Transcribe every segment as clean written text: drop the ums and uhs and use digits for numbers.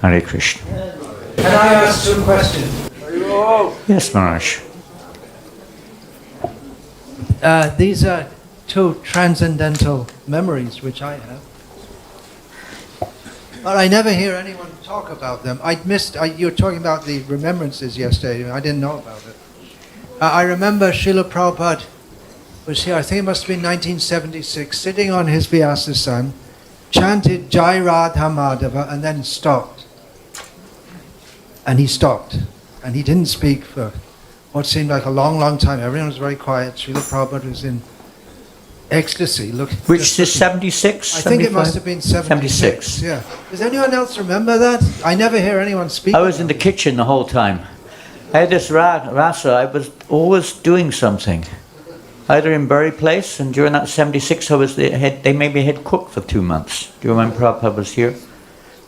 Hare Krishna. Can I ask some questions? Yes, Maharaj. These are two transcendental memories which I have. But I never hear anyone talk about them. You were talking about the remembrances yesterday. I didn't know about it. I remember Srila Prabhupada was here, I think it must have been 1976, sitting on his Vyasa-san, chanted Jai Radha Madhava and then stopped. And he stopped. And he didn't speak for what seemed like a long, long time. Everyone was very quiet. Srila Prabhupada was in ecstasy. Which is 76? I think it must have been 76. Yeah. Does anyone else remember that? I never hear anyone speak. I was in the kitchen the whole time. I had this rasa, I was always doing something. Either in Bury Place, and during that 76 I was they made me head cook for 2 months. Do you remember Prabhupada was here?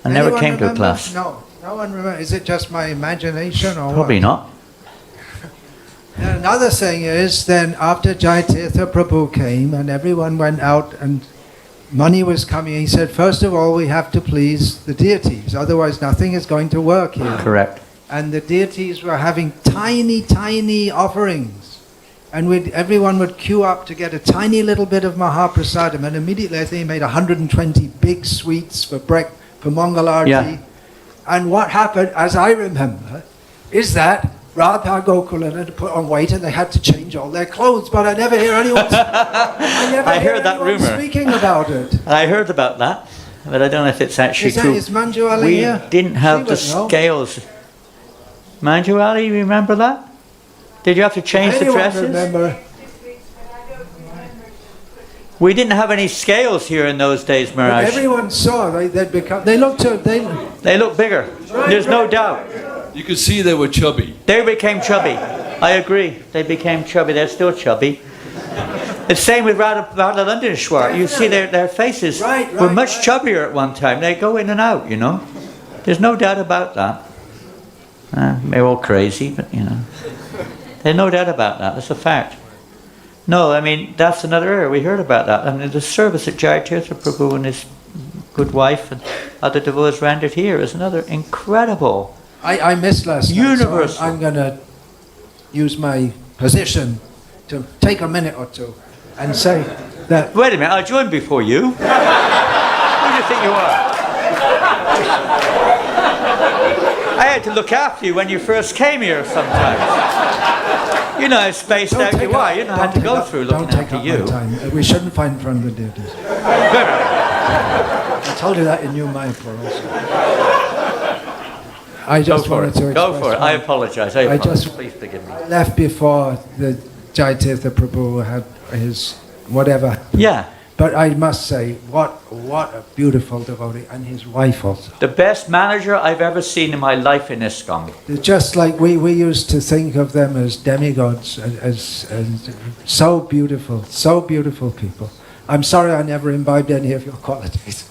I never came to a class. No one remembers. Is it just my imagination or Probably not. And another thing is, then after Jaitirtha Prabhu came and everyone went out and money was coming, he said, first of all we have to please the deities, otherwise nothing is going to work here. Correct. And the deities were having tiny, tiny offerings. And everyone would queue up to get a tiny little bit of Mahaprasadam, and immediately I think he made 120 big sweets for Mangalarti. Yeah. And what happened, as I remember, is that Radha Gokula had to put on weight and they had to change all their clothes, but I never hear anyone I heard that rumor. Speaking about it. I heard about that, but I don't know if it's actually true. Is Manju Ali we here? Didn't have the scales. Manju Ali, you remember that? Did you have to change the dresses? Remember? We didn't have any scales here in those days, Maharaj. But everyone saw they looked bigger. There's no doubt. You could see they were chubby. They became chubby. I agree. They became chubby. They're still chubby. The same with Radha. You see their faces were much chubbier at one time. They go in and out, you know. There's no doubt about that. They're all crazy, but you know. There's no doubt about that. That's a fact. No, I mean, that's another area. We heard about that. I mean, the service at Jaitirtha Prabhu and his good wife and other devotees rendered here is another incredible. I missed last night. Universal. So I'm going to use my position to take a minute or two and say that... Wait a minute, I joined before you. Who do you think you are? I had to look after you when you first came here sometimes. You know how spaced out you are. You know how to go through looking after you. We shouldn't fight in front of the deities. I told you that in New Mayapur also. I just wanted to Go for it. I apologize. Please forgive me. I left before the Jaitirtha Prabhu had his whatever. Yeah. But I must say, what a beautiful devotee, and his wife also. The best manager I've ever seen in my life in ISKCON. They're just like we used to think of them as demigods, as so beautiful people. I'm sorry I never imbibed any of your qualities.